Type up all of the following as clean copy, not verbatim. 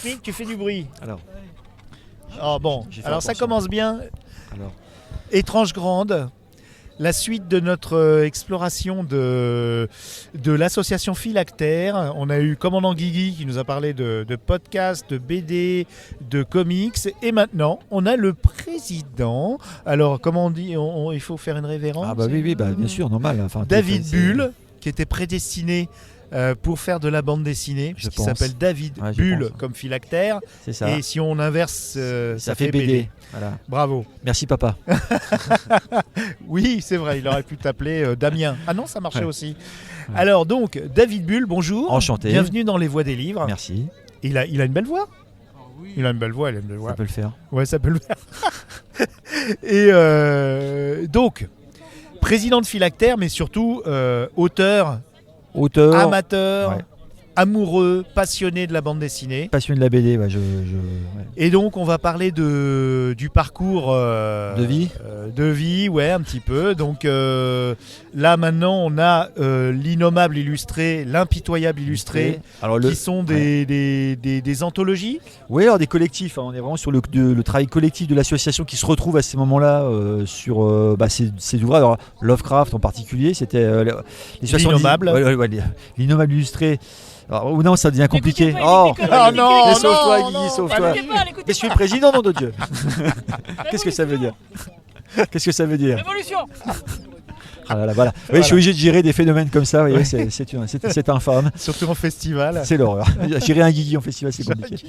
Patrick, tu fais du bruit. Alors. Oh bon, alors ça commence bien. Alors. Étrange Grande, la suite de notre exploration de l'association Philactère. On a eu Commandant Guigui qui nous a parlé de podcasts, de BD, de comics. Et maintenant, on a le président. Alors, comment on dit, il faut faire une révérence. Ah bah oui, bien sûr, normal. Enfin, David Bull, qui était prédestiné pour faire de la bande dessinée, qui s'appelle David Bull comme Philactère. C'est ça. Et si on inverse, ça fait BD. BD. Voilà. Bravo. Merci papa. Oui, c'est vrai, il aurait pu t'appeler Damien. Ah non, ça marchait aussi. Ouais. Alors donc, David Bull, bonjour. Enchanté. Bienvenue dans Les Voix des Livres. Merci. Il a une belle voix. Oui. Il a une belle voix, Ça peut le faire. Ouais, ça peut le faire. Et donc, président de Philactère, mais surtout auteur, amateur, ouais. Amoureux, passionné de la bande dessinée. Passionné de la BD, ouais. Et donc on va parler du parcours de vie. De vie, ouais, un petit peu. Donc là maintenant on a l'innommable illustré, l'impitoyable illustré, alors, qui sont des anthologies. Oui, alors des collectifs. Hein. On est vraiment sur le travail collectif de l'association qui se retrouve à ces moments-là sur ces ouvrages. Alors, Lovecraft en particulier, c'était les 70. L'innommable. L'innommable illustré. Alors, non, ça devient compliqué. Non, sauve-toi, Guy, sauve-toi. Je suis président, nom de Dieu. Qu'est-ce que ça veut dire? Qu'est-ce que ça veut dire? Révolution. Ah là là, voilà. Oui, je suis obligé de gérer des phénomènes comme ça. Vous voyez, c'est infâme. Surtout en festival. C'est l'horreur. Gérer un Guigui en festival, c'est compliqué.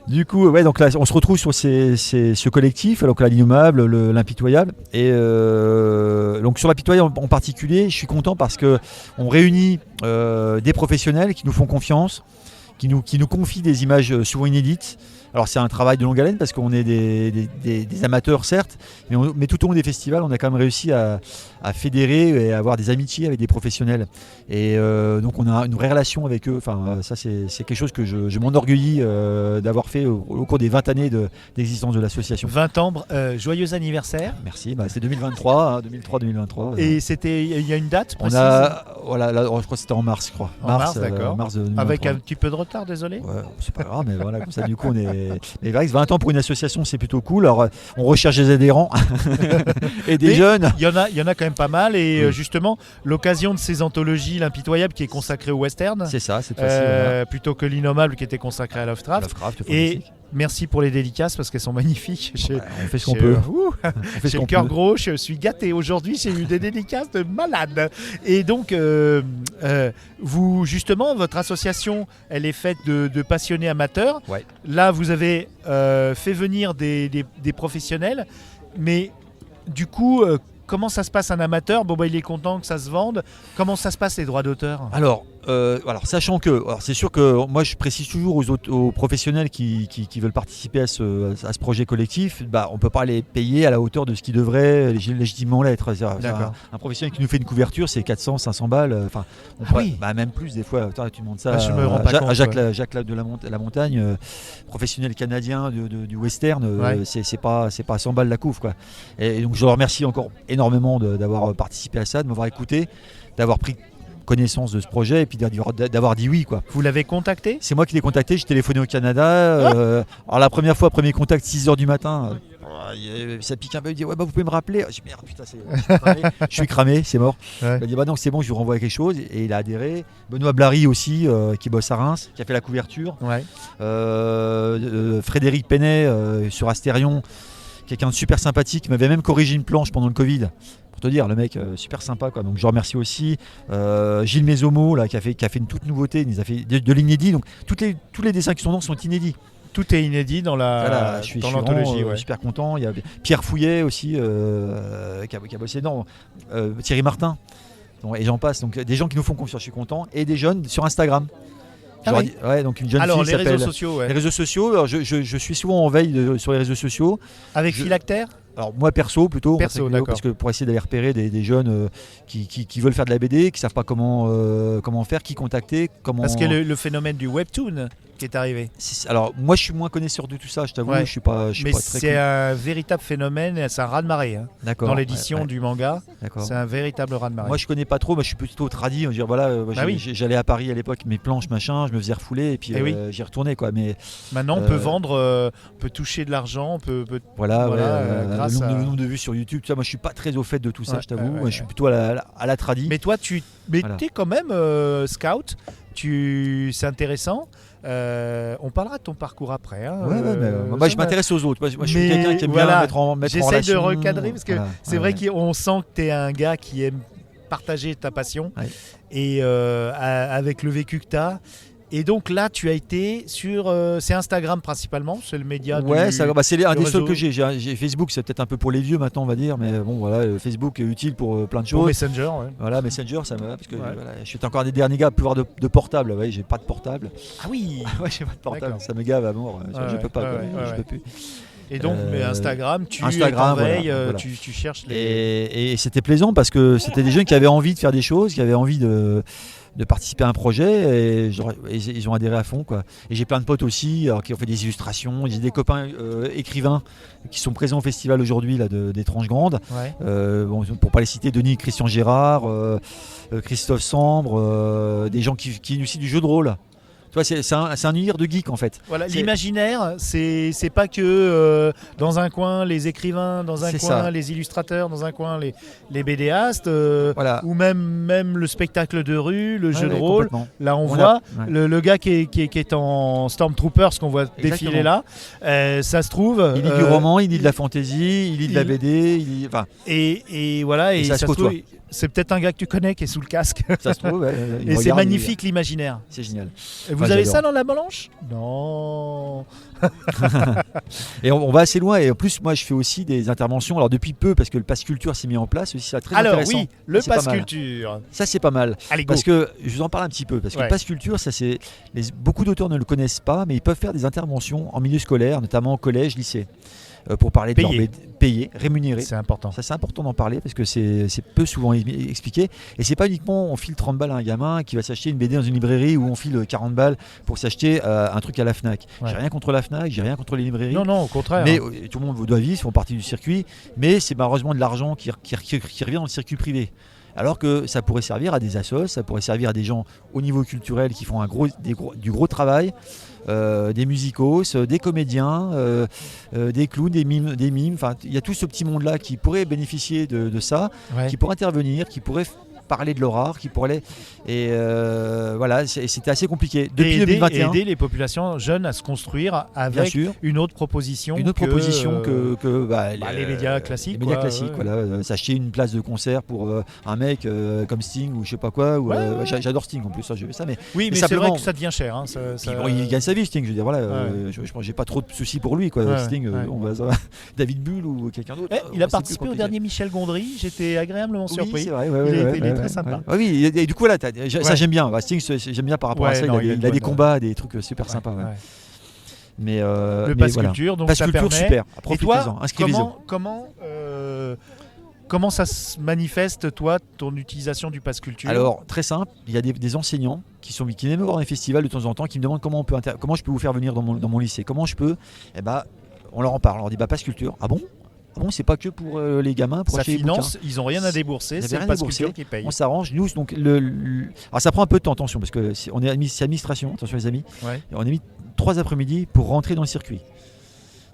Du coup, ouais, donc là, on se retrouve sur ce collectif, donc l'innommable, l'impitoyable. Et donc sur l'impitoyable en particulier, je suis content parce que on réunit des professionnels qui nous font confiance, qui nous confient des images souvent inédites. Alors c'est un travail de longue haleine parce qu'on est des amateurs certes, mais tout au long des festivals, on a quand même réussi à fédérer et à avoir des amitiés avec des professionnels. Et donc on a une vraie relation avec eux. Enfin, ça c'est quelque chose que je m'enorgueillis d'avoir fait au cours des 20 années d'existence de l'association. 20 ans, joyeux anniversaire. Merci, c'est 2023, 2023-2023. Et il y a une date précise? Là, je crois que c'était en mars, je crois. Mars, d'accord. Mars 2023. Avec un petit peu de retard, désolé. Ouais, c'est pas grave, mais voilà, comme ça du coup on est... Mais vrai que 20 ans pour une association, c'est plutôt cool. Alors, on recherche des adhérents et des jeunes. Il y en a quand même pas mal. Et justement, l'occasion de ces anthologies, l'impitoyable qui est consacrée au western. C'est ça, cette fois-ci. Plutôt que l'innommable qui était consacré à Lovecraft. Et merci pour les dédicaces parce qu'elles sont magnifiques. On fait ce qu'on peut. J'ai le cœur gros, je suis gâté. Aujourd'hui, j'ai eu des dédicaces de malade. Et donc, vous, justement, votre association, elle est faite de passionnés amateurs. Ouais. Là, vous avez fait venir des professionnels. Mais du coup, comment ça se passe un amateur? Il est content que ça se vende. Comment ça se passe les droits d'auteur? Alors, sachant que, c'est sûr que moi je précise toujours aux professionnels qui veulent participer à ce projet collectif, on ne peut pas les payer à la hauteur de ce qui devrait légitimement l'être. Un professionnel qui nous fait une couverture, c'est 400-500 balles. Même plus des fois. Tu demandes ça à Jacques de la Montagne, professionnel canadien du western, c'est pas 100 balles la couve, quoi. Et donc je le remercie encore énormément d'avoir participé à ça, de m'avoir écouté, d'avoir pris connaissance de ce projet et puis d'avoir dit oui, quoi. Vous l'avez contacté? C'est moi qui l'ai contacté, j'ai téléphoné au Canada. Alors la première fois, premier contact, 6h du matin, ça pique un peu, il dit vous pouvez me rappeler? Je dis merde, putain, je suis cramé, c'est mort. Ouais. Il a dit non, c'est bon, je vous renvoie quelque chose, et il a adhéré. Benoît Blary aussi, qui bosse à Reims, qui a fait la couverture. Ouais. Frédéric Penet sur Astérion, quelqu'un de super sympathique, qui m'avait même corrigé une planche pendant le Covid. Te dire, le mec super sympa, quoi. Donc je remercie aussi Gilles Mésomo là, qui a fait une toute nouveauté, il a fait de l'inédit, donc tous les dessins qui sont dedans sont inédits. Tout est inédit dans l'anthologie. Je suis super content. Il y a Pierre Fouillet aussi qui a bossé dedans, Thierry Martin, et j'en passe. Donc des gens qui nous font confiance, je suis content, et des jeunes sur Instagram. Donc une jeune fille les réseaux sociaux. Ouais. Les réseaux sociaux, alors je suis souvent en veille sur les réseaux sociaux. Avec Philactère? Alors moi perso plutôt, Perso, d'accord. parce que pour essayer d'aller repérer des jeunes qui veulent faire de la BD, qui savent pas comment faire, qui contacter, comment. Parce que le phénomène du webtoon qui est arrivé. Alors moi je suis moins connaisseur de tout ça, je t'avoue, Ouais. je suis pas Mais pas très. c'est un véritable phénomène, c'est un raz-de-marée. Hein. D'accord. Dans l'édition ouais, du manga, d'accord. c'est un véritable raz-de-marée. Moi je connais pas trop, moi je suis plutôt tradi, dire voilà, Bah oui. j'allais à Paris à l'époque, mes planches machin, je me faisais refouler et puis Eh oui. j'y retournais quoi. Mais Maintenant, on peut vendre, on peut toucher de l'argent, on peut voilà, grâce le à... nombre de vues sur YouTube, tout ça, moi je suis pas très au fait de tout ça, Ouais, je t'avoue. ouais, Moi, ouais, je suis plutôt à la tradi. Mais toi, Voilà. t'es quand même scout. C'est intéressant. On parlera de ton parcours après. Hein, Ouais, mais moi je m'intéresse aux autres. Moi je suis Mais quelqu'un qui aime voilà, bien mettre en J'essaye relation. de recadrer parce que Voilà, c'est vrai qu'on sent que tu es un gars qui aime partager ta passion Ouais. et avec le vécu que tu as. Et donc là, tu as été sur. C'est Instagram principalement, c'est le média Ouais, du. c'est un le des seuls réseau. que j'ai. J'ai Facebook, c'est peut-être un peu pour les vieux maintenant, on va dire, mais bon, voilà, Facebook est utile pour plein de Pour choses. Messenger, ouais. Voilà, Messenger, ça me va parce que Ouais. voilà, je suis encore un des derniers gars à pouvoir de portable. Ouais, j'ai pas de portable. Ah oui. Ouais, j'ai pas de portable. D'accord. Ça me gave à mort. Je peux pas. ouais, quoi, ouais, je ouais. peux plus. Et donc, mais Instagram, tu Instagram, t'enveilles, voilà. tu cherches les. Et c'était plaisant parce que c'était des jeunes qui avaient envie de faire des choses, qui avaient envie de participer à un projet et ils ont adhéré à fond quoi. Et j'ai plein de potes aussi alors, qui ont fait des illustrations, j'ai des copains écrivains qui sont présents au festival aujourd'hui là des Tranches Grandes. Ouais. Bon, pour pas les citer, Denis Christian Gérard, Christophe Sambre, des gens qui aussi du jeu de rôle. Tu vois, c'est un univers de geek en fait. Voilà, C'est- l'imaginaire, c'est pas que dans un coin les écrivains, dans un C'est coin ça. les illustrateurs, dans un coin les BDastes, Voilà. ou même le spectacle de rue, le jeu de Ouais, rôle. complètement. Là, on On voit a- ouais. le gars qui est en Stormtroopers qu'on voit défiler là. Ça se trouve. Il lit du roman, il lit de la fantasy, il lit de la il- BD, il lit, enfin, Et voilà, Et et ça se se trouve, côtoie. c'est peut-être un gars que tu connais qui est sous le casque. ça se trouve. Ouais, il Et c'est regarde, magnifique l'imaginaire. C'est génial. Et vous Ouais, avez j'adore. ça dans la Balanche? Non. Et on va assez loin. Et en plus, moi, je fais aussi des interventions. Alors depuis peu, parce que le Pass Culture s'est mis en place aussi, c'est très Alors intéressant. oui, le Ça, c'est pas Pass mal. Culture. Ça, c'est pas mal. Allez, go. Parce que je vous en parle un petit peu. Parce que Ouais. le Pass Culture, ça c'est beaucoup d'auteurs ne le connaissent pas, mais ils peuvent faire des interventions en milieu scolaire, notamment au collège, lycée, pour parler de leur Payé. BD, payés, rémunérés. C'est important. Ça, c'est important d'en parler parce que c'est peu souvent expliqué. Et c'est pas uniquement on file 30 balles à un gamin qui va s'acheter une BD dans une librairie ou on file 40 balles pour s'acheter un truc à la Fnac. Ouais. J'ai rien contre la Fnac, j'ai rien contre les librairies. Non, au contraire. Mais tout le monde doit vivre, ils font partie du circuit. Mais c'est malheureusement de l'argent qui revient dans le circuit privé. Alors que ça pourrait servir à des assos, ça pourrait servir à des gens au niveau culturel qui font du gros travail, des musicos, des comédiens, des clowns, des mimes. Enfin, il y a tout ce petit monde-là qui pourrait bénéficier de ça, Ouais. qui pourrait intervenir, qui pourrait parler de leur art, qui pourrait et voilà, c'était assez compliqué. Depuis Et 2021, aider les populations jeunes à se construire bien avec sûr. une autre proposition. Une autre proposition que les médias classiques, les médias quoi, classiques, ouais. voilà, s'acheter une place de concert pour un mec comme Sting ou je sais pas quoi. Ou, Ouais, ouais. J'adore Sting en plus, ça, j'ai vu ça, mais Oui, mais c'est simplement- vrai que ça devient cher. Hein, puis bon, il gagne sa vie, Sting. Je veux dire, voilà, je pense que j'ai pas trop de soucis pour lui, quoi. Ouais, Sting, ouais. ça va. David Bull ou quelqu'un d'autre. Il a c'est participé plus au compliqué. dernier Michel Gondry. J'étais agréablement Oui, surpris. c'est vrai, Il est très sympa. Ouais, oui, et du coup, là, ça Ouais. j'aime bien. Sting, j'aime bien par rapport à Ouais, ça. non, il a une des bonne- combats, des trucs super sympas. Ouais. Ouais. Mais, Le mais Pass voilà. Culture, donc Pass ça Culture, permet. super. Et Profitez-en, toi, inscrivez-en. comment ça se manifeste, toi, ton utilisation du Pass Culture? Alors, très simple, il y a des enseignants qui viennent me voir dans les festivals de temps en temps, qui me demandent comment je peux vous faire venir dans mon lycée. Comment je peux on leur en parle. On leur dit Pass Culture. Ah bon, c'est pas que pour les gamins, pour ça acheter les finance, ils n'ont rien à débourser, Ils c'est avaient le rien à Pass débourser. Culture qui paye. On s'arrange. Nous, donc, alors ça prend un peu de temps, attention, parce que c'est administration, attention les amis. Ouais. Et on a mis 3 après-midi pour rentrer dans le circuit.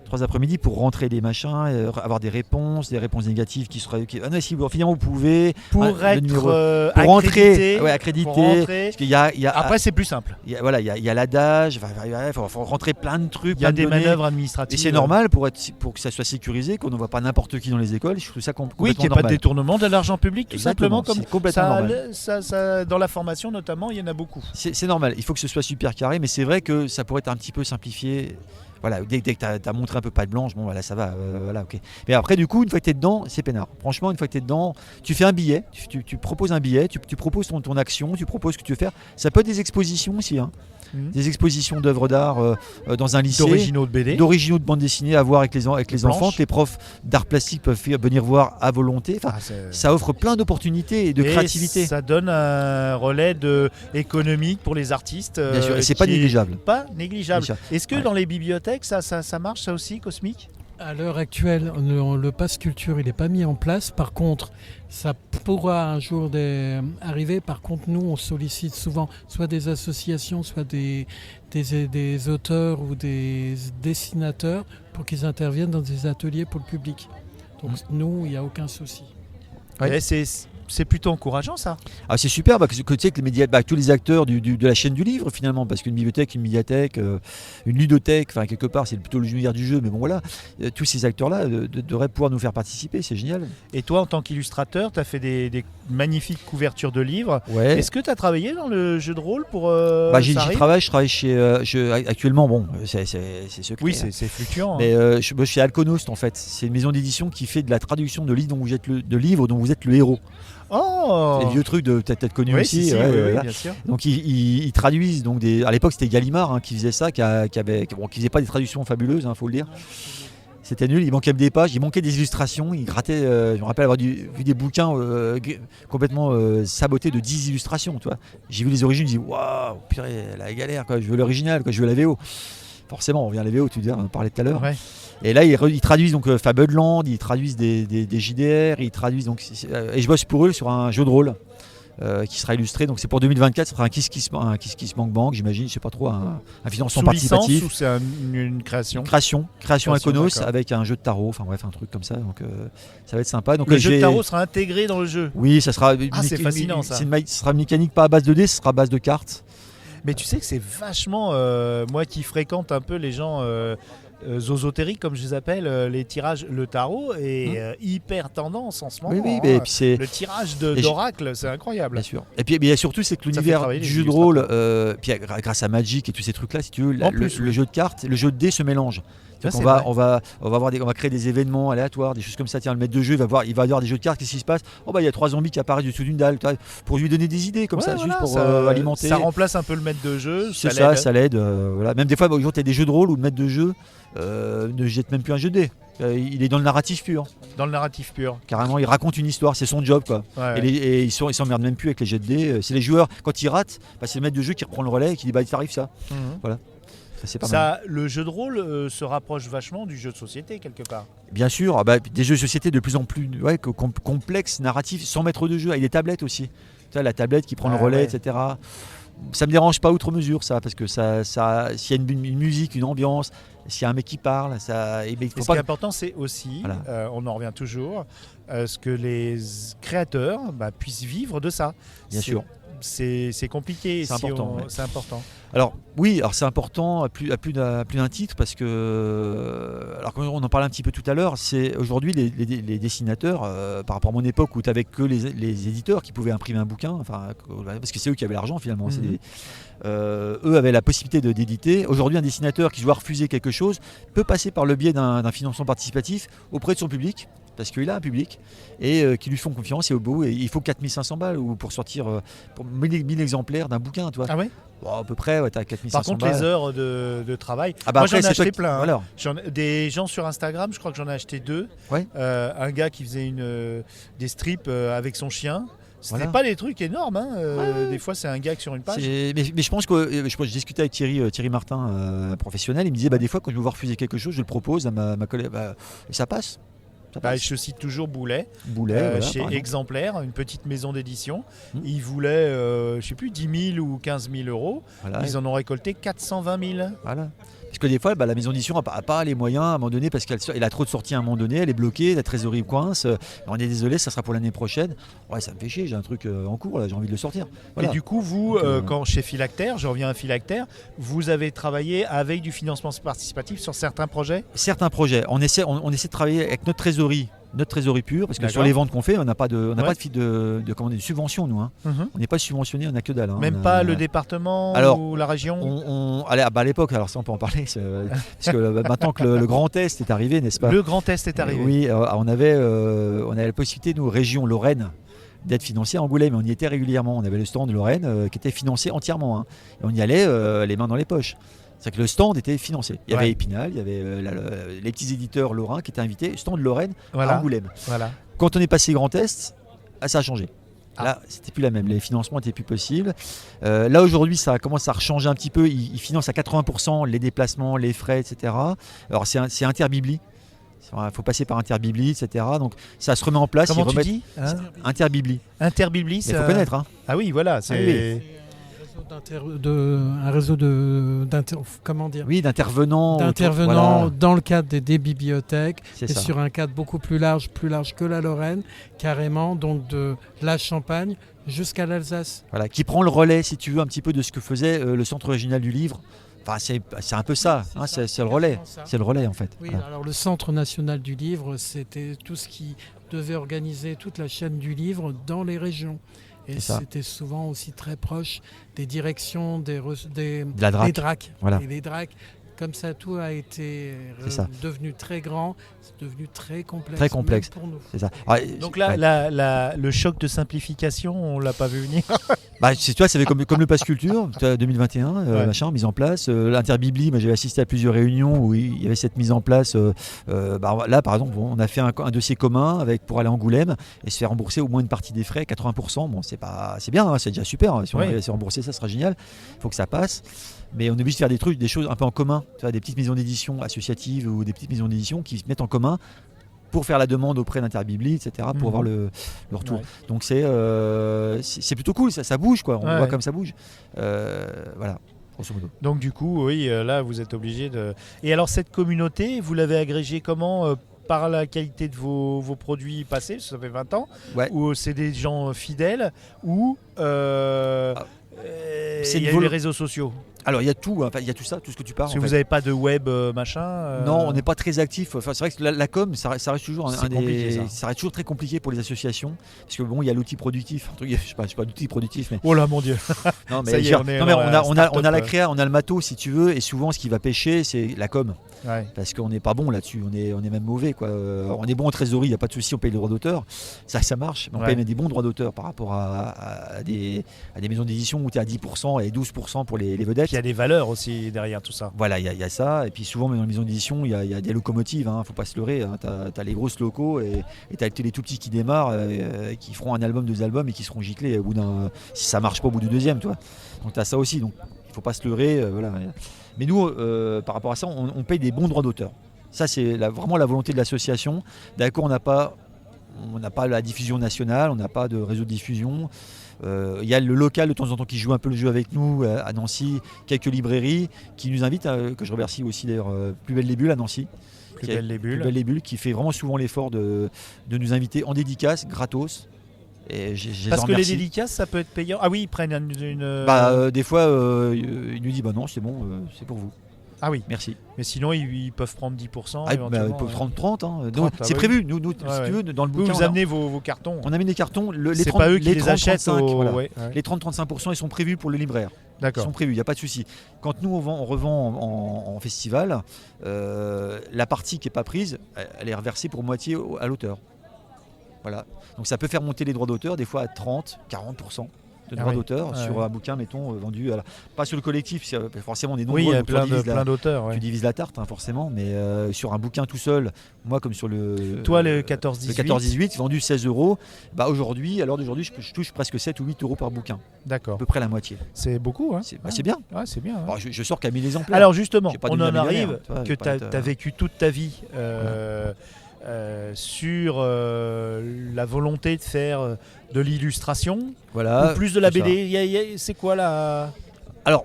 3 après-midi pour rentrer des machins, avoir des réponses négatives qui seraient. Ah non, si finalement vous pouvez. Pour le être numéro- accrédité. pour rentrer, accrédité. Pour rentrer. Parce qu'il y a, Après, c'est plus simple. il y a l'adage, il faut rentrer plein de trucs. Il y a plein de des données. manœuvres Et administratives. c'est normal pour que ça soit sécurisé, qu'on ne voit pas n'importe qui dans les écoles. Je trouve ça complètement Oui, qu'il n'y ait pas de normal. détournement de l'argent public, tout Exactement, simplement. Comme c'est complètement ça, normal. ça, dans la formation, notamment, il y en a beaucoup. C'est normal, il faut que ce soit super carré, mais c'est vrai que ça pourrait être un petit peu simplifié. Voilà, dès que tu as montré un peu patte blanche, bon voilà, ça va, voilà, ok. Mais après, du coup, une fois que tu es dedans, c'est peinard. Franchement, une fois que tu es dedans, tu fais un billet, tu proposes un billet, tu proposes ton action, tu proposes ce que tu veux faire. Ça peut être des expositions aussi, hein. des expositions d'œuvres d'art dans un lycée. D'originaux de BD. D'originaux de bande dessinée à voir avec les enfants, que les profs d'art plastique peuvent venir voir à volonté. Enfin, ça offre plein d'opportunités et de créativité. Ça donne un relais économique pour les artistes. Bien sûr, et c'est pas négligeable. Pas négligeable. Est-ce que dans les bibliothèques, ça marche ça aussi, Cosmic ? À l'heure actuelle, le pass culture, il n'est pas mis en place. Par contre, ça pourra un jour arriver. Par contre, nous, on sollicite souvent soit des associations, soit des auteurs ou des dessinateurs pour qu'ils interviennent dans des ateliers pour le public. Donc, nous, il n'y a aucun souci. Ouais. C'est plutôt encourageant, ça. Ah, c'est super, parce que tu sais que les médias, tous les acteurs de la chaîne du livre, finalement, parce qu'une bibliothèque, une médiathèque, une ludothèque, enfin quelque part, c'est plutôt l'univers du jeu, mais bon voilà, tous ces acteurs-là devraient pouvoir nous faire participer, c'est génial. Et toi, en tant qu'illustrateur, tu as fait des magnifiques couvertures de livres. Ouais. Est-ce que tu as travaillé dans le jeu de rôle pour j'y travaille, je travaille actuellement, bon, c'est secret. Oui, c'est fluctuant. Mais je suis chez Alconost, en fait. C'est une maison d'édition qui fait de la traduction de livres dont vous êtes le héros. Oh, les vieux trucs de peut-être connus aussi. Oui, bien sûr. Donc ils traduisent. Donc à l'époque c'était Gallimard qui faisait ça, qui faisait pas des traductions fabuleuses, faut le dire. C'était nul. Il manquait des pages, il manquait des illustrations. Il grattait. Je me rappelle avoir vu des bouquins complètement sabotés de 10 illustrations. Tu vois. J'ai vu les origines, je dis waouh, purée, la galère. Quoi. Je veux l'original, je veux la VO. Forcément, on revient à la VO. Tu dis, on en parlait tout à l'heure. Ouais. Et là, ils traduisent donc Fableland, ils traduisent des JDR, ils traduisent donc et je bosse pour eux sur un jeu de rôle qui sera illustré. Donc c'est pour 2024, ce sera un Kiss Bank Bank, j'imagine, je sais pas trop, un financement participatif. Licence ou c'est une création Création Iconos avec un jeu de tarot, enfin bref, un truc comme ça. Donc ça va être sympa. Donc le jeu de tarot sera intégré dans le jeu. Oui, ça sera. C'est fascinant ça. Ce sera une mécanique pas à base de dés, ce sera à base de cartes. Mais tu sais que c'est vachement, moi qui fréquente un peu les gens zozotériques comme je les appelle, les tirages, le tarot est hyper tendance en ce moment. Oui, et puis c'est le tirage d'oracle, c'est incroyable. Bien sûr. Et puis il y a surtout c'est que l'univers du jeu de rôle, puis grâce à Magic et tous ces trucs là, si tu veux, le jeu de cartes, le jeu de dés se mélange. On va créer des événements aléatoires, des choses comme ça. Tiens, le maître de jeu il va y avoir des jeux de cartes. Qu'est-ce qui se passe ? Il y a 3 zombies qui apparaissent du dessous d'une dalle, pour lui donner des idées comme ça, juste pour alimenter. Ça remplace un peu le maître de jeu. C'est ça l'aide. Voilà. Même des fois, il y a des jeux de rôle où le maître de jeu ne jette même plus un jeu de dés. Il est dans le narratif pur. Dans le narratif pur. Carrément, il raconte une histoire, c'est son job, quoi. Ouais. Et ils s'emmerdent même plus avec les jets de dés. C'est les joueurs, quand ils ratent, c'est le maître de jeu qui reprend le relais et qui dit il t'arrive ça. Voilà. Le jeu de rôle se rapproche vachement du jeu de société quelque part. Bien sûr, des jeux de société de plus en plus complexes, narratifs, sans maître de jeu, avec des tablettes aussi. La tablette qui prend le relais, etc. Ça me dérange pas outre mesure ça, parce que ça s'il y a une musique, une ambiance, s'il y a un mec qui parle, ça. Ce qui est important, c'est aussi, on en revient toujours, ce que les créateurs puissent vivre de ça. Bien sûr. C'est compliqué. C'est important. C'est important. Alors oui, c'est important à plus d'un titre parce que, alors comme on en parlait un petit peu tout à l'heure, c'est aujourd'hui les dessinateurs, par rapport à mon époque où tu n'avais que les éditeurs qui pouvaient imprimer un bouquin, parce que c'est eux qui avaient l'argent finalement. Eux avaient la possibilité d'éditer. Aujourd'hui, un dessinateur qui doit refuser quelque chose peut passer par le biais d'un financement participatif auprès de son public. Parce qu'il a un public et qui lui font confiance et au bout, et il faut 4500 balles pour sortir pour 1000 exemplaires d'un bouquin. Toi. Ah ouais. À peu près, tu as 4500 balles. Par contre, les heures de travail, moi j'en ai acheté plein. Voilà. Des gens sur Instagram, je crois que j'en ai acheté 2. Ouais. Un gars qui faisait des strips avec son chien. C'était pas des trucs énormes, Des fois c'est un gag sur une page. Mais je pense que je discutais avec Thierry Martin, professionnel, il me disait des fois quand je veux refuser quelque chose, je le propose à ma collègue, et ça passe. Je cite toujours Boulet chez Exemplaire, une petite maison d'édition. Ils voulaient, je sais plus, 10 000 ou 15 000 euros. Voilà. Ils en ont récolté 420 000. Voilà. Parce que des fois, la maison d'édition n'a pas les moyens à un moment donné parce qu'elle a trop de sorties à un moment donné, elle est bloquée, la trésorerie coince. On est désolé, ça sera pour l'année prochaine. Ouais, ça me fait chier, j'ai un truc en cours, là, j'ai envie de le sortir. Voilà. Et du coup, vous, quand chez Philactère, je reviens à Philactère, vous avez travaillé avec du financement participatif sur certains projets ? Certains projets. On essaie de travailler avec notre trésorerie pure, parce que sur les ventes qu'on fait, on n'a pas de subvention, nous. On n'est pas subventionné, on n'a que dalle. Même pas le département ou la région à l'époque, alors ça on peut en parler, parce que maintenant que le Grand Est est arrivé, n'est-ce pas ? Le Grand Est est arrivé. Oui, on avait la possibilité, nous, région Lorraine, d'être financé à Angoulême. On y était régulièrement. On avait le stand de Lorraine qui était financé entièrement. Hein. Et on y allait les mains dans les poches. C'est-à-dire que le stand était financé. Il y avait Épinal, il y avait les petits éditeurs lorrains qui étaient invités, stand de Lorraine à Angoulême. Voilà. Quand on est passé Grand Est, ça a changé. Là, c'était plus la même. Les financements n'étaient plus possibles. Là, aujourd'hui, ça commence à rechanger un petit peu. Ils financent à 80% les déplacements, les frais, etc. Alors, c'est Interbibli. Il faut passer par Interbibli, etc. Donc, ça se remet en place. Comment tu dis Interbibli. Interbibli, il faut connaître. Hein. Ah oui, voilà. C'est un réseau comment dire d'intervenants voilà. Dans le cadre des bibliothèques et ça. Sur un cadre beaucoup plus large que la Lorraine, carrément, donc de la Champagne jusqu'à l'Alsace. Voilà, qui prend le relais, si tu veux, un petit peu de ce que faisait le Centre régional du livre. Enfin, c'est un peu ça, hein, c'est le relais. C'est le relais, en fait. Oui, voilà. alors le Centre national du livre, c'était tout ce qui devait organiser toute la chaîne du livre dans les régions. Et c'était souvent aussi très proche des directions, des DRAC. Voilà. Et les DRAC, comme ça, tout a été devenu très grand, c'est devenu très complexe. Très complexe. Pour nous. C'est ça. Donc là, le choc de simplification, on l'a pas vu venir. C'est toi, ça fait comme le Pass Culture 2021, machin, mise en place. L'Interbibli, j'avais assisté à plusieurs réunions où il y avait cette mise en place. Là, par exemple, on a fait un dossier commun pour aller à Angoulême et se faire rembourser au moins une partie des frais, 80%. Bon, c'est bien, hein, c'est déjà super. Hein. Si on arrive à se rembourser, ça sera génial. Il faut que ça passe. Mais on est obligé de faire des choses un peu en commun. Tu vois, des petites maisons d'édition associatives ou des petites maisons d'édition qui se mettent en commun pour faire la demande auprès d'Interbibli, etc., pour avoir le retour. Ouais. Donc c'est plutôt cool, ça bouge, quoi. On voit comme ça bouge. Voilà, grosso modo. Donc du coup, oui, là, vous êtes obligé de... Et alors, cette communauté, vous l'avez agrégée comment par la qualité de vos produits passés, ça fait 20 ans, ou c'est des gens fidèles, ou il y a eu les réseaux sociaux? Alors il y a tout, il y a tout ça, tout ce que tu parles. Parce que vous n'avez pas de web machin Non, on n'est pas très actif. Enfin, c'est vrai que la com, ça reste toujours ça reste toujours très compliqué pour les associations. Parce que bon, il y a l'outil productif. Je sais pas d'outil productif, mais. Oh là mon Dieu. Non mais, on a la créa, on a le matos si tu veux, et souvent ce qui va pêcher, c'est la com. Ouais. Parce qu'on n'est pas bon là-dessus, on est même mauvais, quoi. On est bon en trésorerie, il n'y a pas de souci, on paye les droits d'auteur, ça marche, mais on paye même des bons droits d'auteur par rapport à des maisons d'édition où tu es à 10% et 12% pour les vedettes. Puis il y a des valeurs aussi derrière tout ça. Voilà, il y a ça, et puis souvent même dans les maisons d'édition, il y a des locomotives, hein, faut pas se leurrer, hein. Tu as les grosses locaux et tu as les tout petits qui démarrent, qui feront un album, 2 albums et qui seront giclés au bout si ça marche pas au bout du deuxième, toi. Donc tu as ça aussi, donc il faut pas se leurrer, voilà. Mais nous, par rapport à ça, on paye des bons droits d'auteur. Ça, c'est vraiment la volonté de l'association. D'accord, on n'a pas la diffusion nationale, on n'a pas de réseau de diffusion. Il y a le local de temps en temps qui joue un peu le jeu avec nous à Nancy, quelques librairies qui nous invitent, que je remercie aussi d'ailleurs, Plus Belle les Bulles à Nancy. Plus Belle les Bulles, qui fait vraiment souvent l'effort de nous inviter en dédicace, gratos. Et parce que les dédicaces, ça peut être payant. Ah oui, ils prennent une... des fois, ils nous disent non, c'est bon, c'est pour vous. Ah oui, merci. Mais sinon, ils peuvent prendre 10%. Ils peuvent prendre 30. Hein. C'est prévu. Nous si tu veux, dans le bouquin. Vous amenez vos cartons. On amène les cartons. C'est pas eux qui les achètent. Les 30-35%, ils sont prévus pour le libraire. D'accord. Ils sont prévus, il n'y a pas de souci. Quand nous, on revend en festival, la partie qui n'est pas prise, elle est reversée pour moitié à l'auteur. Voilà. Donc ça peut faire monter les droits d'auteur des fois à 30-40% de droits d'auteur sur un bouquin, mettons, vendu. Pas sur le collectif, forcément on est nombreux. Oui, il y a plein d'auteurs. Ouais. Tu divises la tarte, hein, forcément, mais sur un bouquin tout seul, moi comme sur le. Toi, le 14-18. Le 14-18, vendu 16 €. Aujourd'hui, à l'heure d'aujourd'hui, je touche presque 7 ou 8 € par bouquin. D'accord. À peu près la moitié. C'est beaucoup, hein. C'est bien. Ouais, c'est bien. Bon, je sors qu'à 1000 exemplaires. Alors justement, on en arrive que tu as vécu toute ta vie. Sur la volonté de faire de l'illustration, voilà, ou plus de la BD. C'est quoi là? Alors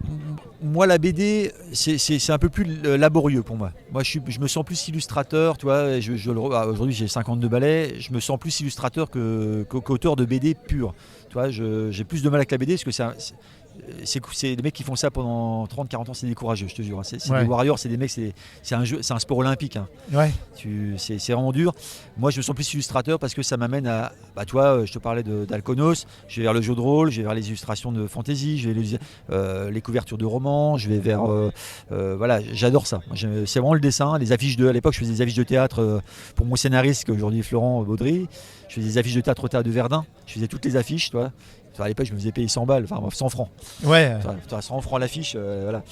moi la BD c'est un peu plus laborieux pour moi. Moi je me sens plus illustrateur, tu vois. Aujourd'hui j'ai 52 balais, je me sens plus illustrateur qu'auteur de BD pur. Tu vois, j'ai plus de mal avec la BD parce que c'est les mecs qui font ça pendant 30-40 ans, c'est des courageux, je te jure. C'est Ouais. des warriors, c'est des mecs, c'est un sport olympique. Hein. Ouais. C'est vraiment dur. Moi, je me sens plus illustrateur parce que ça m'amène à. Bah, toi, je te parlais d'Alconos, je vais vers le jeu de rôle, je vais vers les illustrations de fantasy, je vais les couvertures de romans, je vais vers. Voilà, j'adore ça. C'est vraiment le dessin, les affiches à l'époque, je faisais des affiches de théâtre pour mon scénariste, qui est aujourd'hui Florent Baudry. Je faisais des affiches de théâtre au Théâtre de Verdun. Je faisais toutes les affiches, toi. À l'époque, je me faisais payer 100 balles, enfin 100 francs. Ouais. 100 francs l'affiche, voilà.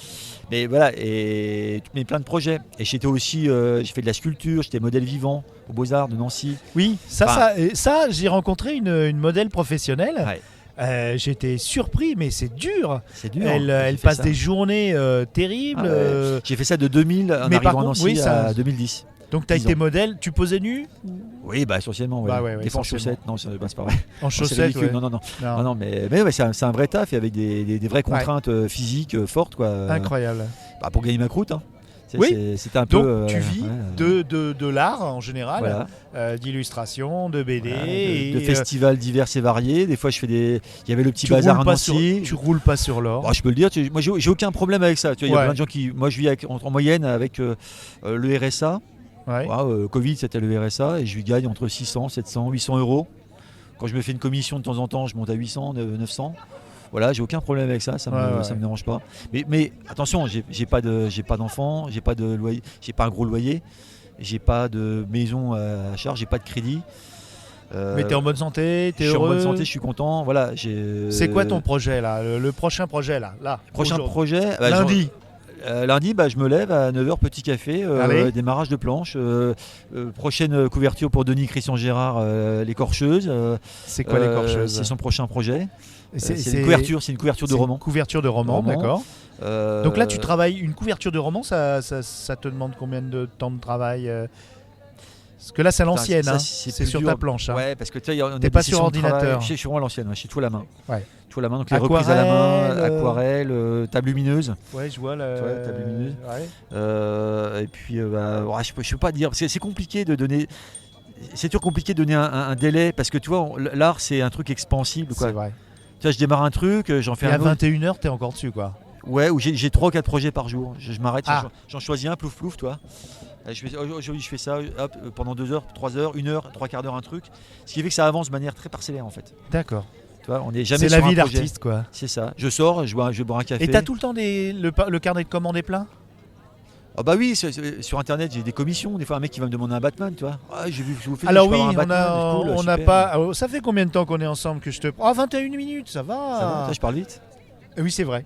Mais voilà, mais plein de projets. Et j'étais aussi, j'ai fait de la sculpture, j'étais modèle vivant aux Beaux-Arts de Nancy. Oui, ça, j'ai rencontré une modèle professionnelle. Ouais. J'étais surpris, mais c'est dur. C'est dur. Elle passe des journées terribles. Ah ouais. J'ai fait ça de 2000 en Mais par arrivant à contre, Nancy oui, à 2010. Donc tu as 10 été ans. modèle, tu posais nu Oui, bah essentiellement. Ouais. Bah ouais, Des fois en essentiellement. chaussettes, non, c'est pas vrai. en C'est chaussettes. ridicule. Ouais. Non. Non. Non, mais ouais, c'est un vrai taf et avec des vraies contraintes physiques fortes, quoi. Incroyable. Bah, pour gagner ma croûte. Hein. Oui. C'était un Donc peu. tu vis de l'art en général, voilà. D'illustration, de BD, de festivals divers et variés. Des fois, il y avait le petit bazar à Nancy. Tu roules pas sur l'or. Bah, je peux le dire, moi j'ai aucun problème avec ça. Tu vois, il y a Ouais. plein de gens qui. Moi, je vis en moyenne avec le RSA. Ouais. Covid, c'était le RSA et je lui gagne entre 600, 700, 800 euros. Quand je me fais une commission de temps en temps, je monte à 800, 900. Voilà, j'ai aucun problème avec ça, ça me dérange pas. Mais attention, j'ai pas d'enfants, j'ai pas de loyer, j'ai pas un gros loyer, j'ai pas de maison à charge, j'ai pas de crédit. Mais t'es en bonne santé, t'es je suis heureux. en bonne santé, je suis content. Voilà, C'est quoi ton projet là, le prochain projet là, prochain aujourd'hui. projet Lundi. Lundi, je me lève à 9h, petit café, démarrage de planche. Prochaine couverture pour Denis Christian Gérard, l'écorcheuse. C'est quoi l'écorcheuse? C'est son prochain projet. C'est une couverture de roman. Couverture de roman, d'accord. Donc là, tu travailles. travailles une couverture de roman, ça te demande combien de temps de travail Parce que là, c'est à l'ancienne, ça, hein. c'est C'est plus sur dur. ta planche. Hein. Ouais, parce que tu sais, on T'es a pas des sur sessions de travail. ordinateur. Je suis vraiment à l'ancienne, je suis tout à la main. Ouais. Tout à la main, donc les reprises à la main, aquarelle, table lumineuse. Ouais, je vois Ouais, table lumineuse. Ouais. Et puis, je peux pas dire. C'est compliqué de donner. C'est toujours compliqué de donner un délai parce que tu vois, l'art c'est un truc expansible. Quoi. C'est vrai. Tu vois, je démarre un truc, j'en fais Et à un autre. 21h, t'es encore dessus, quoi. Ouais, où j'ai 3 ou 4 projets par jour. Je m'arrête, Ah. j'en choisis un, plouf plouf, toi. Aujourd'hui, je fais ça pendant 2 heures, 3 heures, 1 heure, 3 quarts d'heure, un truc. Ce qui fait que ça avance de manière très parcellaire en fait. D'accord. Tu vois, on n'est jamais C'est sur la un vie projet. d'artiste, quoi. C'est ça. Je sors, je bois un café. Et t'as tout le temps le carnet de commandes est plein? Ah bah oui, sur internet j'ai des commissions. Des fois un mec qui va me demander un Batman, tu vois. Ah, j'ai vu que je vous fais. Alors je peux oui, avoir un Batman, cool, on n'a super. pas. Alors, ça fait combien de temps qu'on est ensemble que je te. Ah, 21 minutes, ça va. Ça va, toi, je parle vite. Oui, c'est vrai.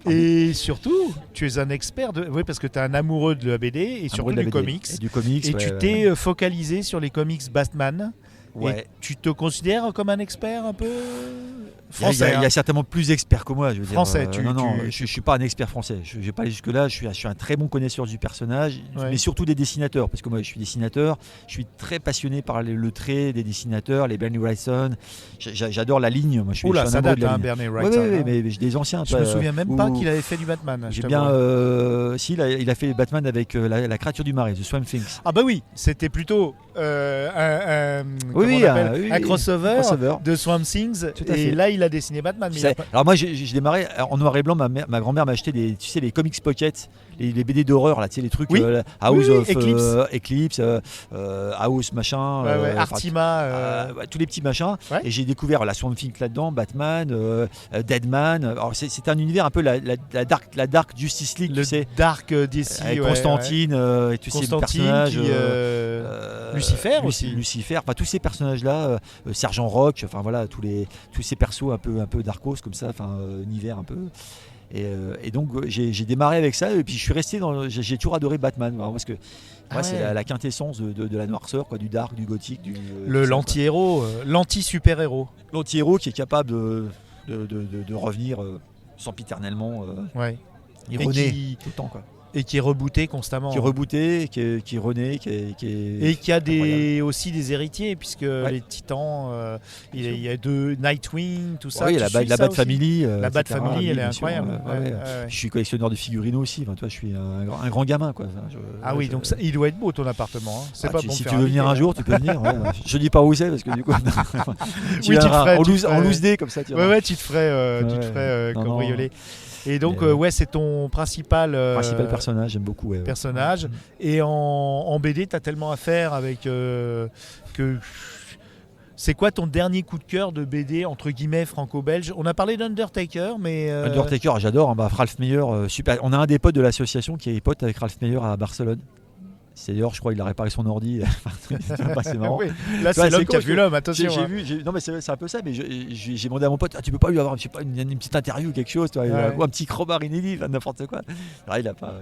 Et surtout, tu es un expert de. Oui, parce que tu es un amoureux de la BD et surtout Amoureux de la du BD. comics. Et du comics. Et tu t'es focalisé sur les comics Batman. Ouais. Et tu te considères comme un expert un peu Il y a- français. il y a certainement plus d'experts que moi, je veux Français, dire. Je suis pas un expert français. Je vais pas aller jusque là. Je suis un très bon connaisseur du personnage, Ouais. mais surtout des dessinateurs, parce que moi je suis dessinateur. Je suis très passionné par le trait des dessinateurs, les Bernie Wrightson. J'adore la ligne. Moi, je suis Oula, un ça amoureux date, de la hein, ligne. Bernie Oui, Wrightson. hein. mais j'ai des anciens. Je me souviens même pas qu'il avait fait du Batman. J'ai je bien. t'avoue. Il a fait Batman avec la créature du marais, The Swamp Things. Ah bah oui, c'était plutôt comment Oui, on appelle, oui, un crossover crossover. de Swamp Things. Tout à Et fait. là, il a dessiné Batman. Mais il a pas- Alors moi j'ai démarré en noir et blanc. Ma grand-mère m'a acheté les comics pocket, les BD d'horreur là, tu sais les trucs Oui. House Oui, of Eclipse. Eclipse, House machin, Ouais, enfin, Artima. tous les petits machins. Ouais. Et j'ai découvert la Swamp Thing là-dedans, Batman, Deadman. Alors c'est un univers un peu la dark Justice League, le tu sais, Dark DC. avec ouais, Constantine et tous ces Constantine personnages. qui, Lucifer aussi. Lucifer, enfin tous ces personnages-là, Sergent Rock, enfin voilà, tous ces persos un peu darkos comme ça, enfin univers un peu. Et donc j'ai démarré avec ça et puis je suis resté j'ai toujours adoré Batman vraiment, parce que moi c'est ouais. la quintessence de la noirceur, quoi, du dark, du gothique, l'anti-héros, l'anti-super-héros. l'anti-héros qui est capable de revenir sempiternellement Ouais. erroné qui- tout le temps, quoi. Et qui est rebooté constamment. Qui est rebooté, qui renaît, Et qui a aussi des héritiers, puisque les Titans, il y a deux Nightwing, tout ça. Oui, la Bat Family. La Bat Family, elle est incroyable. Je suis collectionneur de figurines aussi. Enfin, toi, je suis un grand gamin, quoi. Oui, donc il doit être beau ton appartement. Hein. C'est pas si tu veux venir un jour, tu peux venir. Je dis pas où c'est parce que du coup, tu viendras en loose day comme ça. Tu te ferais cambrioler. Et donc, c'est ton principal personnage, j'aime beaucoup. Personnage. Et en BD, tu as tellement à faire avec que. C'est quoi ton dernier coup de cœur de BD entre guillemets franco-belge? On a parlé d'Undertaker, mais. Undertaker, j'adore. Ralph Meyer, super. On a un des potes de l'association qui est pote avec Ralph Meyer à Barcelone. C'est d'ailleurs, je crois qu'il a réparé son ordi. C'est marrant. Oui. Là, c'est l'homme qui a vu l'homme, attention. J'ai vu. Non, mais c'est un peu ça. Mais j'ai demandé à mon pote, tu peux pas lui avoir une petite interview ou quelque chose, ou un petit crowbar inédit, n'importe quoi. Il a pas.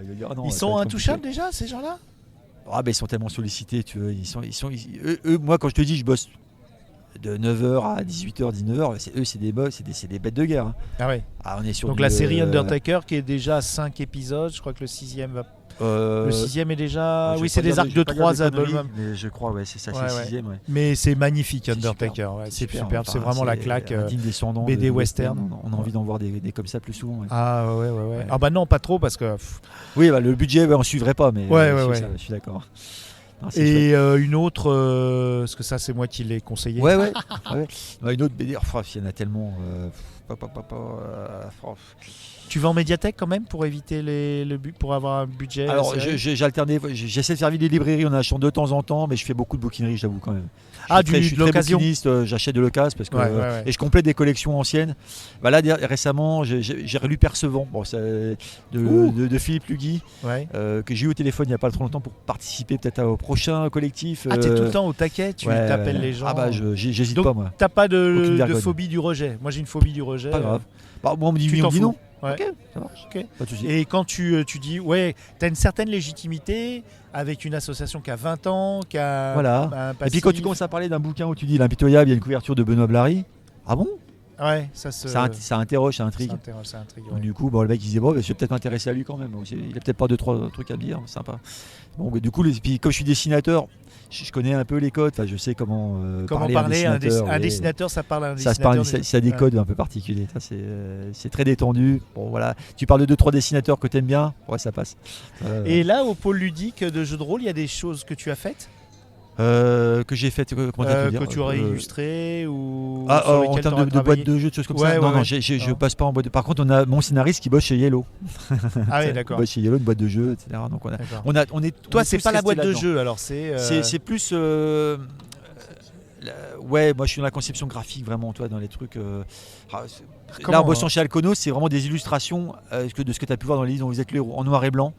Ils sont intouchables déjà, ces gens-là? Ils sont tellement sollicités, tu vois. Eux, moi, quand je te dis, je bosse de 9h à 18h, 19h, c'est des bêtes de guerre. Hein. Ah ouais. On est sur donc la série Undertaker qui est déjà 5 épisodes, je crois que le 6e va. Le 6e est déjà. Oui, c'est des arcs de 3 albums. Mais je crois, c'est ça, c'est le 6e. Ouais. Mais c'est magnifique, Undertaker. C'est superbe, c'est vraiment la claque. Digne descendant BD western. On a envie d'en voir des comme ça plus souvent. Ouais. Ah ouais. Ah bah non, pas trop parce que. Oui, le budget, on suivrait pas, mais je suis d'accord. Et une autre, parce que ça c'est moi qui l'ai conseillé. Ouais. Une autre BD, il y en a tellement. Tu vas en médiathèque quand même pour éviter le but, pour avoir un budget? Alors j'ai alterné, j'essaie de servir des librairies en achetant de temps en temps, mais je fais beaucoup de bouquinerie, j'avoue quand même. Je suis très bouquiniste, j'achète de l'occasion parce que et je complète des collections anciennes. Là récemment, j'ai relu Percevant, de Philippe Lugui, que j'ai eu au téléphone il n'y a pas trop longtemps pour participer peut-être au prochain collectif. Ah, t'es tout le temps au taquet, tu t'appelles les gens. Ah bah j'hésite donc, pas moi. T'as pas de phobie du rejet? Moi j'ai une phobie du rejet. Pas grave. Moi on me dit oui, on me dit non. Ouais. Ok, ça marche. Okay. Pas de souci. Et quand tu dis, tu as une certaine légitimité avec une association qui a 20 ans, qui a un passif. Et puis quand tu commences à parler d'un bouquin où tu dis l'impitoyable, il y a une couverture de Benoît Blary. Ah bon? Ouais, ça interroge, ça intrigue. Ouais. Du coup, le mec il disait je vais peut-être m'intéresser à lui quand même. Il a peut-être pas 2-3 trucs à me dire, sympa. Bon, du coup, puis, comme je suis dessinateur, je connais un peu les codes. Enfin, je sais comment parler un dessinateur, ça parle à un dessinateur. Ça a des codes un peu particuliers. C'est très détendu. Bon, voilà. Tu parles de 2-3 dessinateurs que tu aimes bien, ça passe. Et là, au pôle ludique de jeux de rôle, il y a des choses que tu as faites? Que j'ai fait que tu aurais illustré ou en termes de boîte de jeux, de choses comme ça. Non, je passe pas en boîte. Par contre, on a mon scénariste qui bosse chez Yellow. Ah oui, d'accord. Bosse chez Yellow, une boîte de jeux, etc. Donc on est. Toi, c'est pas la boîte de jeux, alors c'est plus. Moi, je suis dans la conception graphique vraiment, toi, dans les trucs. Là, en bossant chez Alcono, c'est vraiment des illustrations de ce que tu as pu voir dans les livres dont vous êtes le héros, en noir et blanc,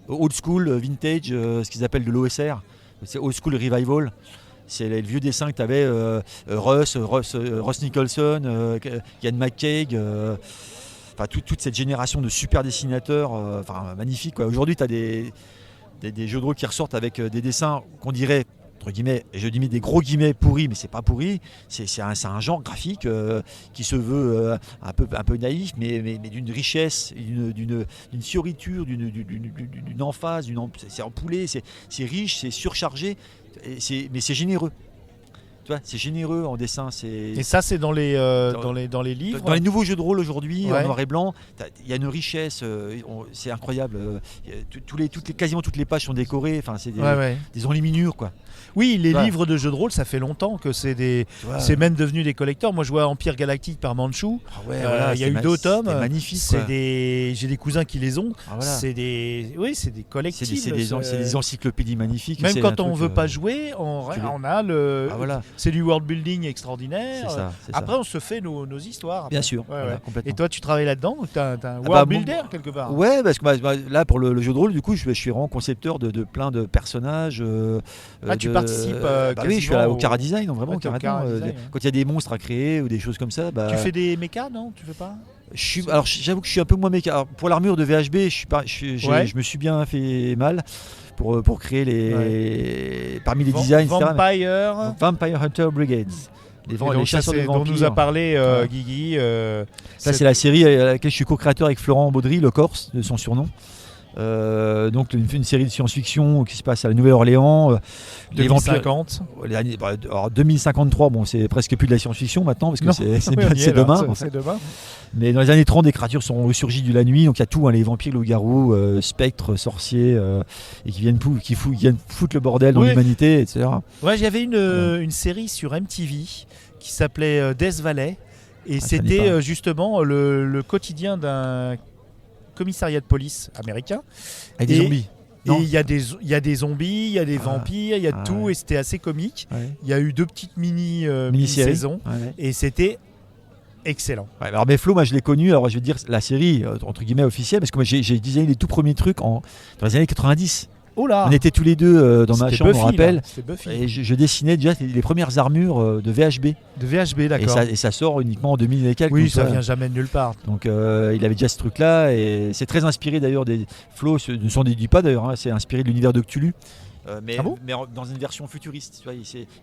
old school, vintage, ce qu'ils appellent de l'OSR. C'est Old School Revival. C'est les vieux dessins que tu avais, Ross Nicholson, Ian McCaig, toute cette génération de super dessinateurs, magnifiques. Aujourd'hui, tu as des jeux de rôle qui ressortent avec des dessins qu'on dirait, entre guillemets, et je dis des gros guillemets pourris, mais c'est pas pourri. C'est un genre graphique qui se veut un peu naïf, mais d'une richesse, d'une fioriture, d'une emphase, c'est empoulé, c'est riche, c'est surchargé, mais c'est généreux. Tu vois, c'est généreux en dessin. Et ça, c'est dans les livres. Dans les nouveaux jeux de rôle aujourd'hui, en noir et blanc, il y a une richesse, c'est incroyable. Quasiment toutes les pages sont décorées. Enfin, c'est des enluminures, quoi. Oui, les livres de jeux de rôle, ça fait longtemps que c'est même devenu des collecteurs. Moi, je vois Empire Galactique par Manchou. Il y a eu 2 tomes. C'est magnifique. J'ai des cousins qui les ont. C'est des collectifs. C'est des encyclopédies magnifiques. Même quand on veut pas jouer, on a le. C'est du world building extraordinaire. C'est ça. Après, on se fait nos histoires. Bien sûr. Complètement. Et toi, tu travailles là-dedans, tu as un world builder quelque part. Ouais, parce que là, pour le jeu de rôle, du coup, je suis vraiment concepteur de plein de personnages. Tu participes oui, je suis au Cara Design, vraiment, carrément. Quand il y a des monstres à créer ou des choses comme ça. Tu fais des mechas, non? Tu fais pas? Alors, j'avoue que je suis un peu moins méca. Alors, pour l'armure de VHB, je me suis bien fait mal pour créer parmi les designs, Vampire Hunter Brigades. Les chasseurs de vampires. Dont nous a parlé Guigui. Ça, c'est la série à laquelle je suis co-créateur avec Florent Baudry, le Corse, de son surnom. Donc une série de science-fiction qui se passe à la Nouvelle-Orléans. Les 2050. Alors 2053, bon, c'est presque plus de la science-fiction maintenant parce que c'est demain. C'est demain. Mais dans les années 30, des créatures sont ressurgies de la nuit. Donc il y a tout, hein, les vampires, loups-garous, spectres, sorciers, et qui viennent foutre le bordel dans l'humanité, etc. Ouais, j'avais une série sur MTV qui s'appelait Death Valley. Et c'était justement le quotidien d'un commissariat de police américain. Avec des zombies. Et il y a des zombies, il y a des vampires, il y a tout, et c'était assez comique. Il y a eu 2 petites mini-saisons, et c'était excellent. Alors Flo, moi je l'ai connu, alors je vais dire la série, entre guillemets, officielle, parce que moi j'ai designé les tout premiers trucs dans les années 90. Oh là. On était tous les deux dans ma chambre, Buffy, on rappelle. Et je dessinais déjà les premières armures de VHB. De VHB, d'accord. Et ça sort uniquement en 2000 et quelques. Oui, ça vient jamais de nulle part. Donc il avait déjà ce truc-là. Et c'est très inspiré d'ailleurs des Flo, ne s'en déduit pas d'ailleurs, hein, c'est inspiré de l'univers de Cthulhu. Mais dans une version futuriste. Tu vois,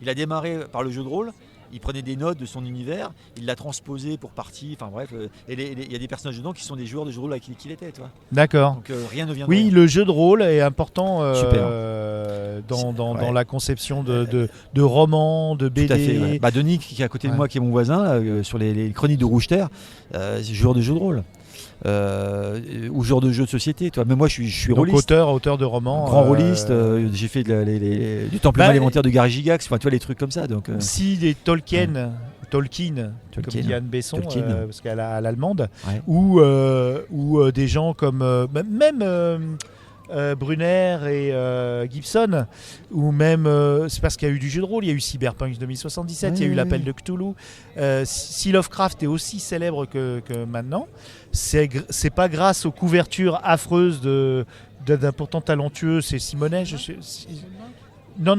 il a démarré par le jeu de rôle. Il prenait des notes de son univers, il l'a transposé pour partie, enfin bref, et il y a des personnages dedans qui sont des joueurs de jeu de rôle avec qui il était, tu vois. D'accord. Donc rien ne vient de Oui, rien. le jeu de rôle est important dans la conception de romans, de BD. Tout à fait, ouais. Denis, qui est à côté de moi, qui est mon voisin, sur les chroniques de Rouge Terre, c'est joueur de jeu de rôle. Ou genre de jeu de société, toi. Mais moi je suis rôliste. Auteur de romans. Grand rôliste, j'ai fait du Templement élémentaire de Gary Gygax, enfin tu vois les trucs comme ça. Donc, si des Tolkien, comme dit Anne Besson, parce qu'elle a l'allemande, ou des gens comme même Brunner et Gibson, ou même c'est parce qu'il y a eu du jeu de rôle, il y a eu Cyberpunk 2077, il y a eu l'appel de Cthulhu. Si Lovecraft est aussi célèbre que maintenant, c'est pas grâce aux couvertures affreuses d'un pourtant talentueux, c'est Simonet. Non,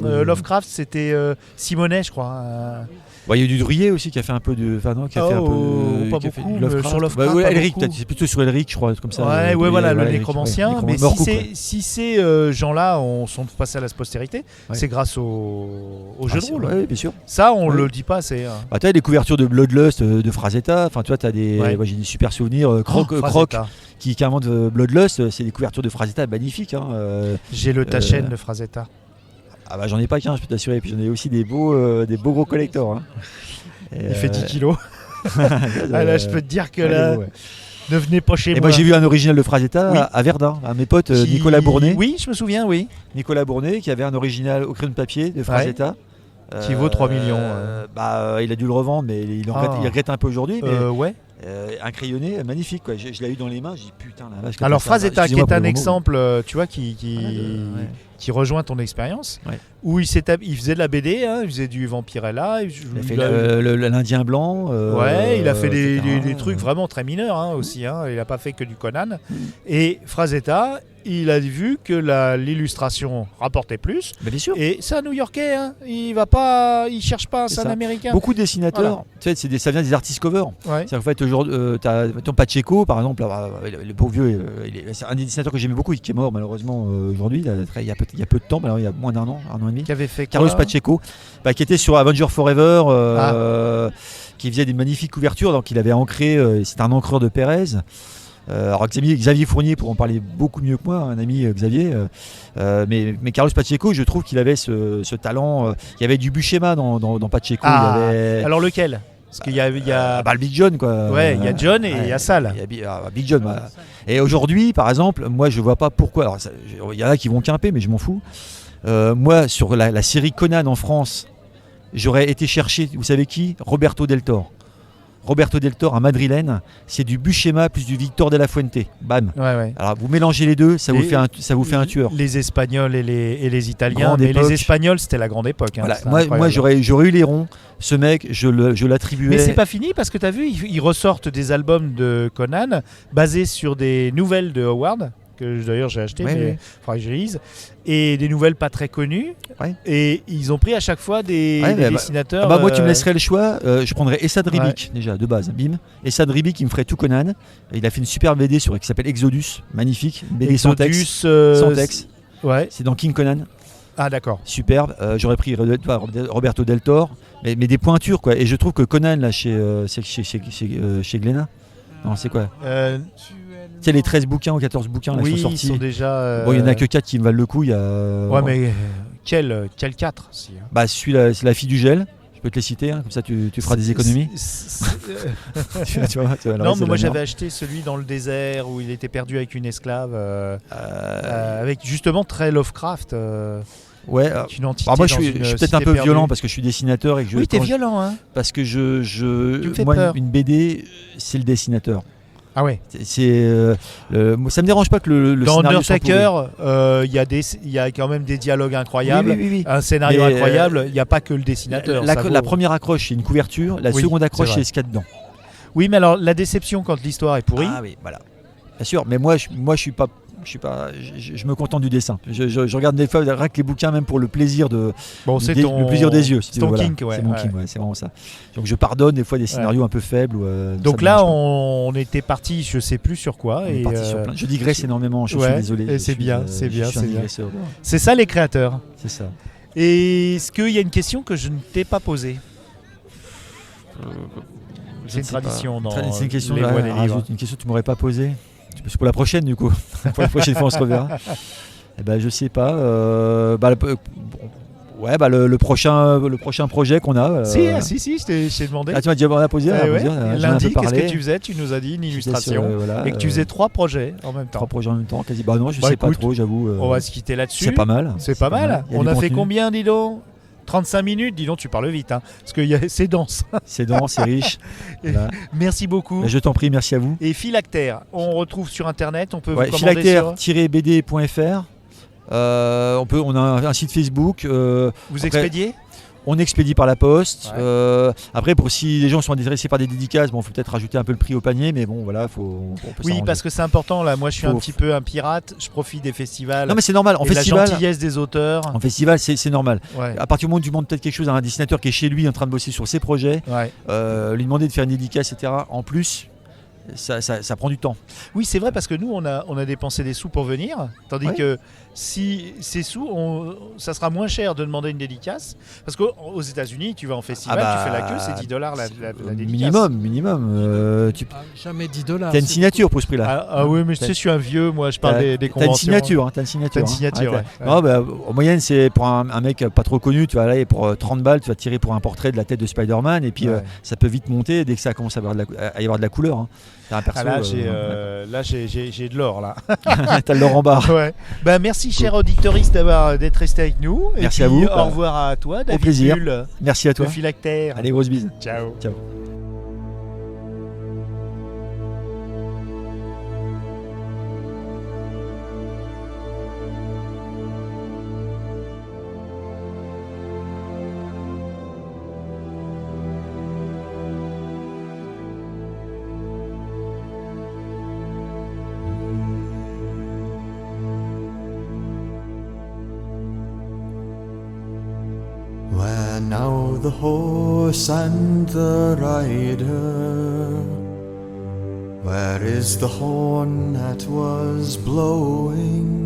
Lovecraft c'était Simonet, je crois. Il y a eu du Drouillet aussi qui a fait un peu de. Enfin, non, qui a fait un peu. Pas beaucoup, sur Lovecraft. Elric, c'est plutôt sur Elric, je crois, comme ça. Le nécromancien. Mais si ces gens-là sont passés à la postérité, c'est grâce au jeu de rôle. Oui, bien sûr. Ça, on le dit pas assez. Tu as des couvertures de Bloodlust de Frazetta. Enfin, tu vois, moi, j'ai des super souvenirs. Croc, qui invente Bloodlust, c'est des couvertures de Frazetta magnifiques. J'ai le Tachen de Frazetta. Ah bah j'en ai pas qu'un, je peux t'assurer. Et puis j'en ai aussi des beaux gros collectors. Il fait 10 kilos. Là, je peux te dire que là, ne venez pas chez moi. Et moi j'ai vu un original de Frazetta à Verdun, à mes potes Nicolas Bournet. Oui, je me souviens, oui. Nicolas Bournet qui avait un original au crayon de papier de Frazetta. Qui vaut 3 millions. Il a dû le revendre, mais il regrette un peu aujourd'hui. Ouais. Un crayonné magnifique, quoi. Je l'ai eu dans les mains, j'ai dit putain la vache. Alors Frazetta, qui est un exemple, tu vois, qui rejoint ton expérience, où il faisait de la BD, il faisait du Vampirella. Il a fait l'Indien blanc. Il a fait des trucs vraiment très mineurs aussi. Il n'a pas fait que du Conan. Et Frazetta, il a vu que l'illustration rapportait plus. Mais bien sûr. Et c'est un New-Yorkais, il cherche pas un Américain. Beaucoup de dessinateurs, tu sais, ça vient des artistes covers. C'est en fait aujourd'hui, t'as ton Pacheco par exemple, le beau vieux, c'est un des dessinateurs que j'aimais beaucoup, qui est mort malheureusement aujourd'hui, il y a peu de temps, alors il y a moins d'un an et demi. Qui avait fait Carlos Pacheco, qui était sur Avenger Forever, qui faisait des magnifiques couvertures, donc il avait ancré, c'était un encreur de Pérez. Alors Xavier Fournier pour en parler beaucoup mieux que moi, un ami Xavier, mais Carlos Pacheco, je trouve qu'il avait ce talent. Il y avait du Buscema dans Pacheco. Alors lequel? Parce qu'il y a le Big John, quoi. Ouais, il y a John et il y a Sal. Big John. Voilà. Et aujourd'hui, par exemple, moi je vois pas pourquoi. Alors il y en a qui vont camper, mais je m'en fous. Moi, sur la série Conan en France, j'aurais été chercher, vous savez qui? Roberto Del Toro, un madrilène, c'est du Buscema plus du Victor de la Fuente. Bam. Alors vous mélangez les deux, ça vous fait un tueur. Les Espagnols et les Italiens, mais les Espagnols c'était la grande époque. Moi j'aurais eu les ronds. Ce mec, je l'attribuais. Mais c'est pas fini parce que tu as vu, ils ressortent des albums de Conan basés sur des nouvelles de Howard, que d'ailleurs j'ai acheté, mais il faudra que je lise, et des nouvelles pas très connues. Et ils ont pris à chaque fois des dessinateurs. Moi, tu me laisserais le choix. Je prendrais Essad Ribic, déjà, de base. Bim. Essad Ribic, il me ferait tout Conan. Il a fait une super BD qui s'appelle Exodus, magnifique. BD sans texte. C'est dans King Conan. Ah, d'accord. Superbe. J'aurais pris Roberto Del Toro, mais des pointures, quoi. Et je trouve que Conan, là, chez Glénat. Non, c'est quoi Tu sais, les 13 bouquins ou 14 bouquins là, Oui, qui sont ils sortis. sont déjà. Bon, il n'y en a que 4 qui me valent le coup. Il y a... Ouais, mais quel 4 si, hein. Bah, celui-là, c'est La fille du gel. Je peux te les citer, hein, comme ça tu feras des économies. Tu vois, Non, mais moi j'avais acheté celui dans le désert où il était perdu avec une esclave, avec justement très Lovecraft. Ouais. Avec une entité. Alors moi, je dans suis une peut-être cité un peu perdue. violent parce que je suis dessinateur et que Oui, t'es violent, hein. parce que Tu me fais moi, peur. une BD, c'est le dessinateur. Ah ouais. Moi, ça me dérange pas que le Dans scénario soit pourri. Undertaker, il y a quand même des dialogues incroyables, Oui. un scénario Mais, incroyable. Il n'y a pas que le dessinateur. ça vaut. La première accroche, c'est une couverture. La Oui, seconde accroche, c'est c'est vrai. ce qu'il y a dedans. Oui, mais alors la déception quand l'histoire est pourrie. Ah oui, voilà. Bien sûr, mais moi, je me contente du dessin. Je regarde des fois, rien que les bouquins, même pour le plaisir Bon, c'est le plaisir des yeux. si c'est tu ton veux, voilà. kink, ouais. C'est mon ouais. kink, ouais, c'est vraiment ça. Donc je pardonne des fois des scénarios un peu faibles. Donc là, on était parti, je sais plus sur quoi. on est et parti sur plein. Je digresse énormément, je ouais, suis désolé. et je c'est suis, bien, euh, c'est je bien, suis un c'est bien. digresseur. C'est ça les créateurs. C'est ça. Et est-ce qu'il y a une question que je ne t'ai pas posée? C'est une tradition dans C'est une question, les voix des livres. une question que tu m'aurais pas posée. C'est pour la prochaine du coup. Pour la prochaine fois on se reverra. Eh ben je sais pas. Le prochain projet qu'on a. Si, je t'ai demandé. Ah, tu m'as dit avant la poser. Eh ouais. J'en ai un peu Lundi, qu'est-ce parlé. que tu faisais? Tu nous as dit une J'étais illustration. sur, Et que tu faisais 3 projets en même temps. 3 projets en même temps, quasi. Bah non, je Bah, sais pas écoute, trop, j'avoue. On va se quitter là-dessus. C'est pas mal. C'est pas mal. Il y On du a fait contenu. combien, dis donc? 35 minutes, dis donc, tu parles vite, hein, parce que c'est dense. C'est dense, c'est riche. Voilà. Merci beaucoup. Bah, je t'en prie, merci à vous. Et Philactère, on retrouve sur internet, on peut Ouais, vous commander sur... philactère-bd.fr. On a un site Facebook. Vous après, expédiez? On expédie par la poste. Ouais. Après, si les gens sont intéressés par des dédicaces, il faut peut-être rajouter un peu le prix au panier, mais bon, voilà, on peut Oui, s'arranger. parce que c'est important. Là, moi, je suis un Faut- petit peu un pirate. Je profite des festivals. Non, mais c'est normal. En et de festival, la gentillesse des auteurs. en festival, c'est normal. Ouais. À partir du moment où tu demandes peut-être quelque chose à un dessinateur qui est chez lui en train de bosser sur ses projets, Ouais. lui demander de faire une dédicace, etc. En plus, ça prend du temps. Oui, c'est vrai parce que nous, on a dépensé des sous pour venir, tandis Ouais. que si ces sous, ça sera moins cher de demander une dédicace, parce qu'aux États-Unis, tu vas en festival, tu fais la queue, c'est $10 la dédicace. Minimum. Jamais $10. T'as une signature pour ce prix-là. Ah oui, mais tu sais, je suis un vieux, moi, je parle des T'as conventions. une signature. T'as une signature. T'as une signature, ouais. Non, en moyenne, c'est pour un mec pas trop connu, tu vas aller pour 30 balles, tu vas tirer pour un portrait de la tête de Spider-Man, et puis Ouais. ça peut vite monter dès que ça commence à y avoir de la couleur. Hein. T'as un perso. Là, j'ai de l'or, là. T'as le Laurent Barre. Ouais. Bah, merci, cher auditoriste, d'être resté avec nous. Merci et à puis, vous. Au revoir à toi, David plaisir. Bull, Merci à de toi. Philactère. Allez, grosse bise. Ciao. Ciao. Where now the horse and the rider? Where is the horn that was blowing?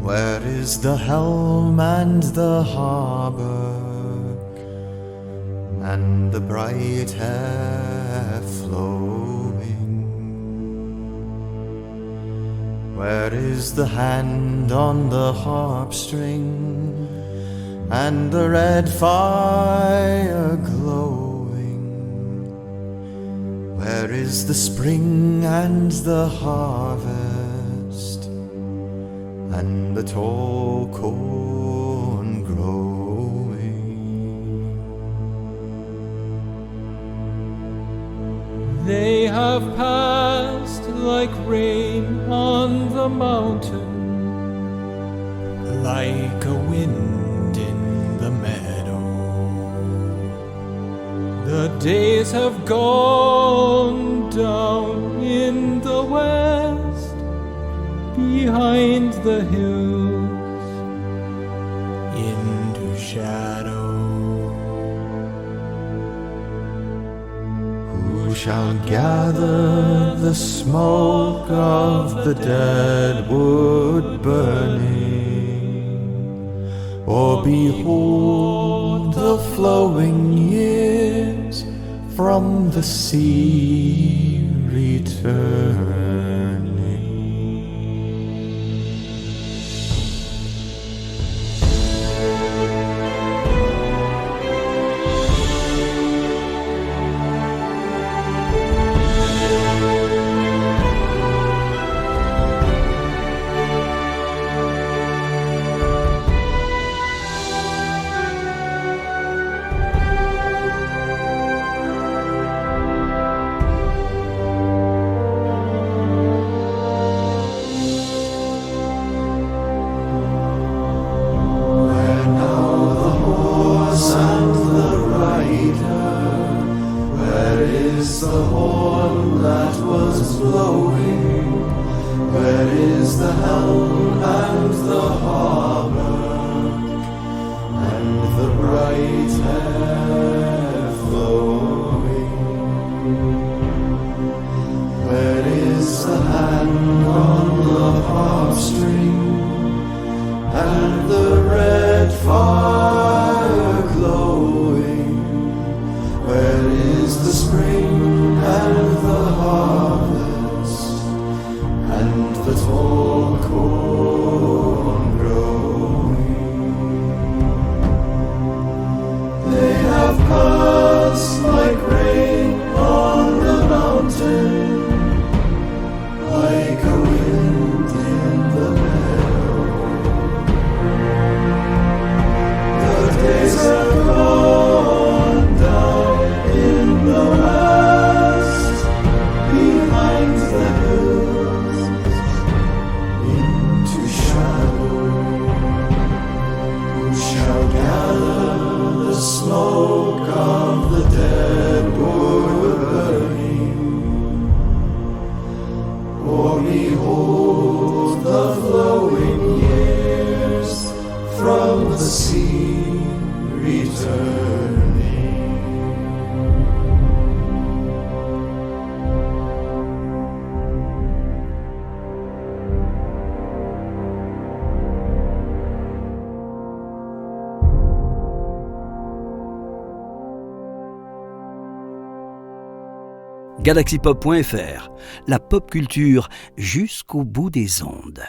Where is the helm and the hauberk and the bright hair flowing? Where is the hand on the harp string and the red fire glowing? Where is the spring and the harvest and the tall corn growing? They have passed like rain on the mountain, like a wind in the meadow. The days have gone down in the west, behind the hills, into shadow. Who shall gather the smoke of the dead wood burning, or behold the flowing years from the sea returning? Galaxypop.fr, la pop culture jusqu'au bout des ondes.